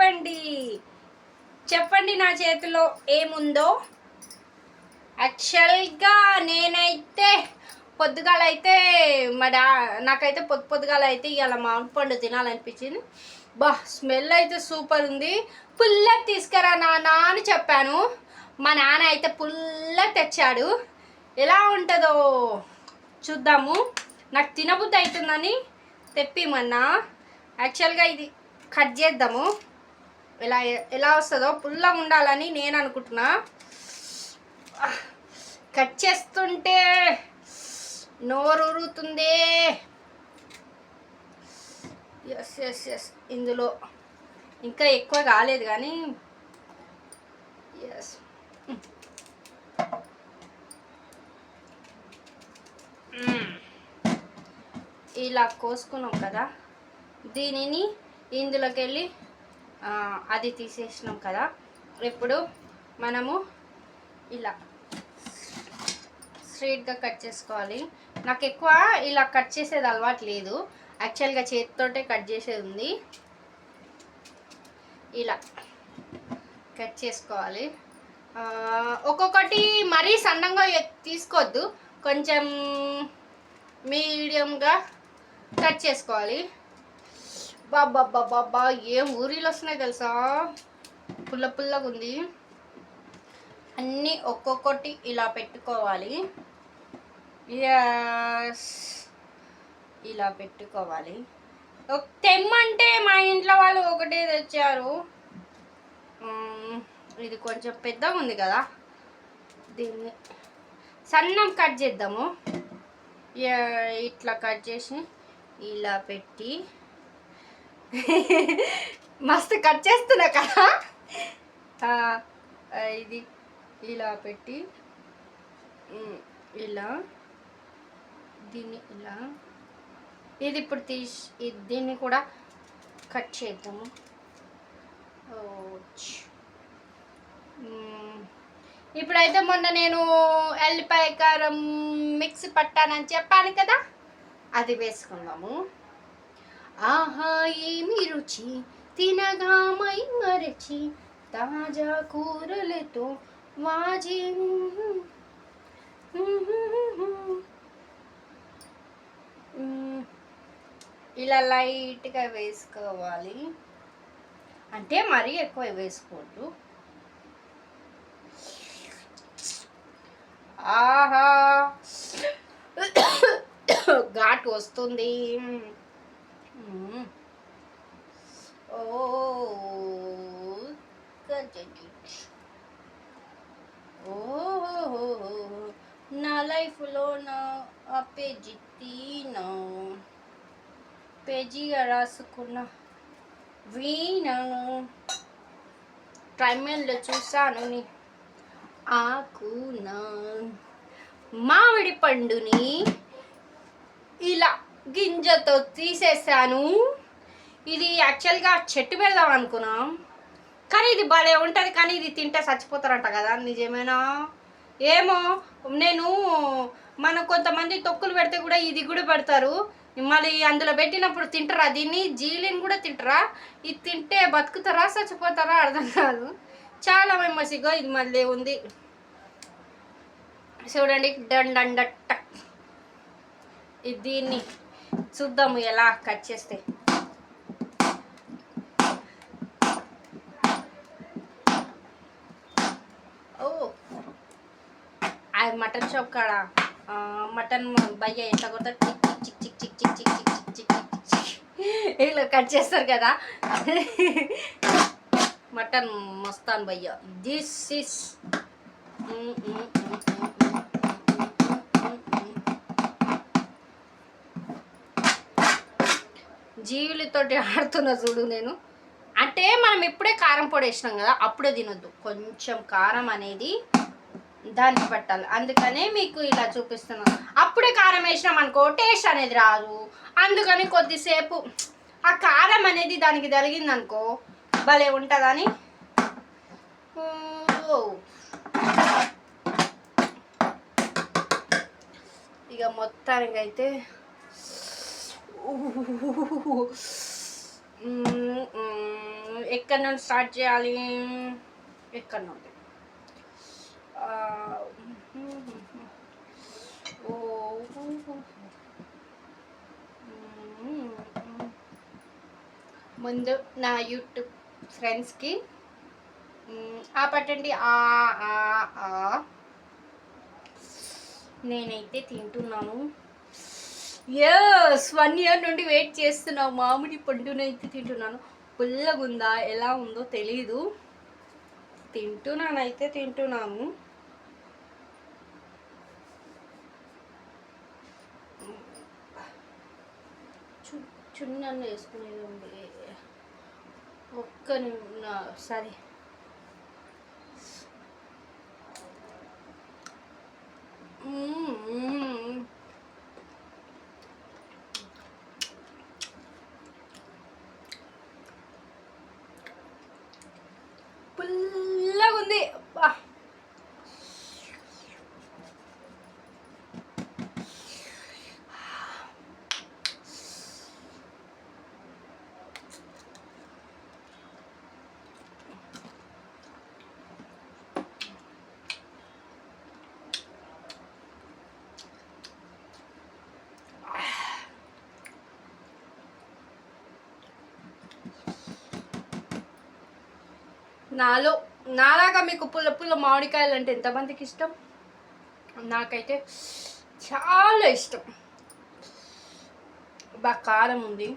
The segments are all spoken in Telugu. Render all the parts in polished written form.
చెప్పండి చెప్పండి నా చేతిలో ఏముందో. యాక్చువల్గా నేనైతే పొద్దుగాలైతే నాకైతే పొద్దుగాలైతే ఇవాళ మామిడి పండు తినాలనిపించింది. స్మెల్ అయితే సూపర్ ఉంది. పుల్ల తీసుకురా నాన్న అని చెప్పాను. మా నాన్న అయితే పుల్ల తెచ్చాడు. ఎలా ఉంటుందో చూద్దాము. నాకు తినబుద్ధి అవుతుందని తెప్పిమన్నా. యాక్చువల్గా ఇది కట్ చేద్దాము. ఎలా వస్తుందో పుల్లగా ఉండాలని నేను అనుకుంటున్నా. కట్ చేస్తుంటే నోరు ఊరుతుంది. ఎస్ ఇందులో ఇంకా ఎక్కువ కాలేదు కానీ ఎస్ ఇలా కోసుకున్నాం కదా, దీనిని ఇందులోకి వెళ్ళి అది తీసేసినాం కదా. ఇప్పుడు మనము ఇలా స్ట్రైట్గా కట్ చేసుకోవాలి. నాకు ఎక్కువ ఇలా కట్ చేసేది అలవాటు లేదు. యాక్చువల్గా చేతితోటే కట్ చేసేది ఉంది. ఇలా కట్ చేసుకోవాలి. ఒక్కొక్కటి మరీ సన్నంగా తీసుకోవద్దు, కొంచెం మీడియంగా కట్ చేసుకోవాలి. బాబా ఏం ఊరిలో వస్తున్నాయి తెలుసా, పుల్లగా ఉంది. అన్నీ ఒక్కొక్కటి ఇలా పెట్టుకోవాలి. ఇలా పెట్టుకోవాలి. తెమ్మంటే మా ఇంట్లో వాళ్ళు ఒకటే తెచ్చారు. ఇది కొంచెం పెద్దగా ఉంది కదా, దీన్ని సన్నం కట్ చేద్దాము. ఇట్లా కట్ చేసి ఇలా పెట్టి మస్తు కట్ చేస్తున్నా కదా. ఇది ఇలా పెట్టి ఇలా దీన్ని ఇలా ఇది ఇప్పుడు దీన్ని కూడా కట్ చేద్దాము. ఇప్పుడైతే మొన్న నేను ఎల్లిపాయ కారం మిక్సీ పట్టానని చెప్పాను కదా, అది వేసుకుందాము. ఆహా ఏమి రుచి తినగా మై మరచి తాజా కూరలతో వాజి. ఇలా లైట్గా వేసుకోవాలి, అంటే మరీ ఎక్కువ వేసుకోవద్దు. ఆహా ఘాటు వస్తుంది. నా లైఫ్లో నా పేజీగా రాసుకున్న వీణను ట్రైమెల్లో చూసాను. ఆకునా మామిడి పండుని ఇలా గింజతో తీసేసాను. ఇది యాక్చువల్గా చెట్టు పెడదాం అనుకున్నాం, కానీ ఇది భలే ఉంటుంది. కానీ ఇది తింటే చచ్చిపోతారంట కదా, నిజమేనా ఏమో. మన కొంతమంది తొక్కులు పెడితే కూడా ఇది కూడా పెడతారు, మళ్ళీ అందులో పెట్టినప్పుడు తింటారా? దీన్ని జీలిని కూడా తింటారా? ఇది తింటే బతుకుతారా చచ్చిపోతారా అర్థం కాదు. చాలా మెమసిగా ఇది మళ్ళీ ఉంది చూడండి. డండట దీన్ని చూద్దాము ఎలా కట్ చేస్తే. అది మటన్ షాప్ కాడ మటన్ భయ్య ఎట్లా కొడతారు, చిక్ చిక్ చిక్ చిక్ చిక్ చిక్ చిక్ చిక్ చిక్ ఇలా కట్ చేస్తారు కదా. మటన్ మస్తాన్ భయ్య. దిస్ ఇస్ జీవులతోటి ఆడుతున్నా చూడు నేను. అంటే మనం ఇప్పుడే కారం పొడి వేసినాం కదా, అప్పుడే తినొద్దు. కొంచెం కారం అనేది దానికి పట్టాలి, అందుకనే మీకు ఇలా చూపిస్తున్నాను. అప్పుడే కారం వేసినాం అనుకో టేస్ట్ అనేది రాదు. అందుకని కొద్దిసేపు ఆ కారం అనేది దానికి తగిలింది అనుకో భలే ఉంటుందని. ఇక మొత్తానికి అయితే ఎక్కడి నుండి స్టార్ట్ చేయాలి? ఎక్కడి నుండి? ముందు నా యూట్యూబ్ ఫ్రెండ్స్కి పట్టండి. నేనైతే తింటున్నాను. 1 year నుండి వెయిట్ చేస్తున్నా. మామిడి పండునైతే తింటున్నాను. పుల్లగుందా ఎలా ఉందో తెలీదు. తింటున్నాను. చున్నన్న వేసుకునేది ఉంది. సరే. పుల్లగుంది. నాలాగా మీకు పుల్ల మామిడికాయలు అంటే ఎంతమందికి ఇష్టం? నాకైతే చాలా ఇష్టం. బాగా కారం ఉంది.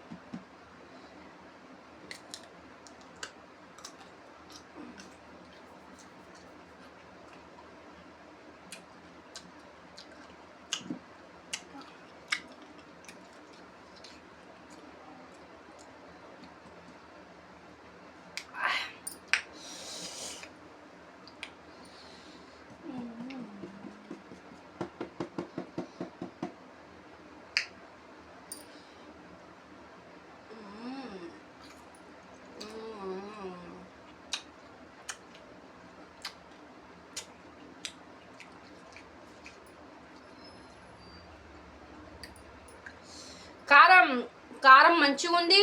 కారం మంచిగా ఉంది.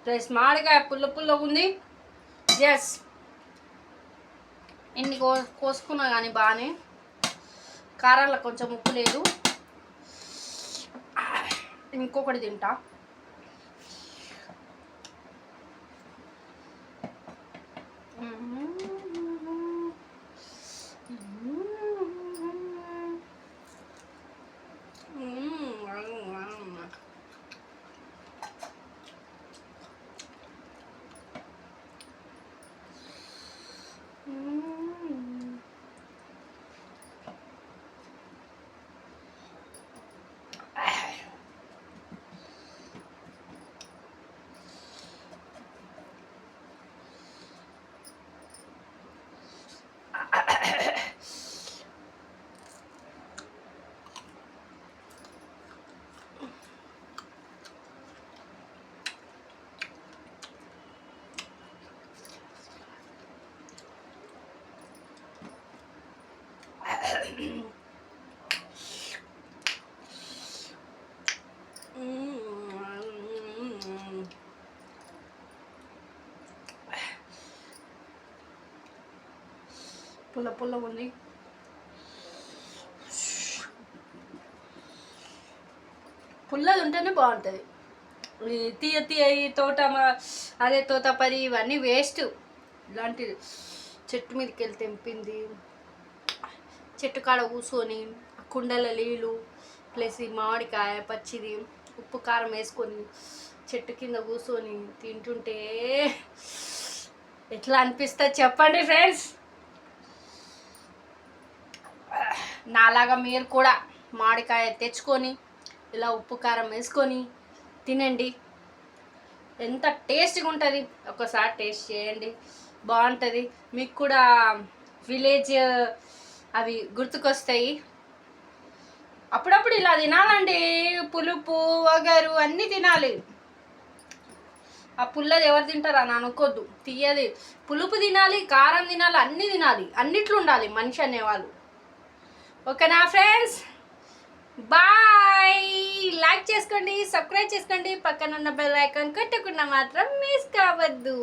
ప్లస్ మామిడికాయ పుల్లగా ఉంది. ఎస్, ఎన్ని కోసుకున్నా కానీ బాగానే. కారంలో కొంచెం ఉప్పు లేదు. ఇంకొకటి తింటా. పుల్ల ఉంది. పుల్లది ఉంటేనే బాగుంటుంది. తీయ అదే తోటపరి ఇవన్నీ వేస్ట్. ఇలాంటిది చెట్టు మీదకి వెళ్ళి తెంపింది, చెట్టు కాడ కూర్చొని కుండల నీళ్ళు ప్లస్ ఈ మామిడికాయ పచ్చిది ఉప్పు కారం వేసుకొని చెట్టు కింద కూర్చొని తింటుంటే ఎట్లా అనిపిస్తుంది చెప్పండి ఫ్రెండ్స్. నాలాగా మీరు కూడా మామిడికాయ తెచ్చుకొని ఇలా ఉప్పు కారం వేసుకొని తినండి. ఎంత టేస్ట్గా ఉంటుంది. ఒకసారి టేస్ట్ చేయండి, బాగుంటుంది. మీకు కూడా విలేజ్ అవి గుర్తుకొస్తాయి. అప్పుడప్పుడు ఇలా తినాలండి. పులుపు వగరు అన్నీ తినాలి. ఆ పుల్లది ఎవరు తింటారా అని అనుకోద్దు. తీయది పులుపు తినాలి, కారం తినాలి, అన్నీ తినాలి. అన్నిట్లో ఉండాలి మనిషి అనేవాళ్ళు. ఓకేనా ఫ్రెండ్స్, బాయ్. లైక్ చేసుకోండి, సబ్స్క్రైబ్ చేసుకోండి, పక్కన ఉన్న బెల్ ఐకాన్ కొట్టకుండా మాత్రం మిస్ కావద్దు.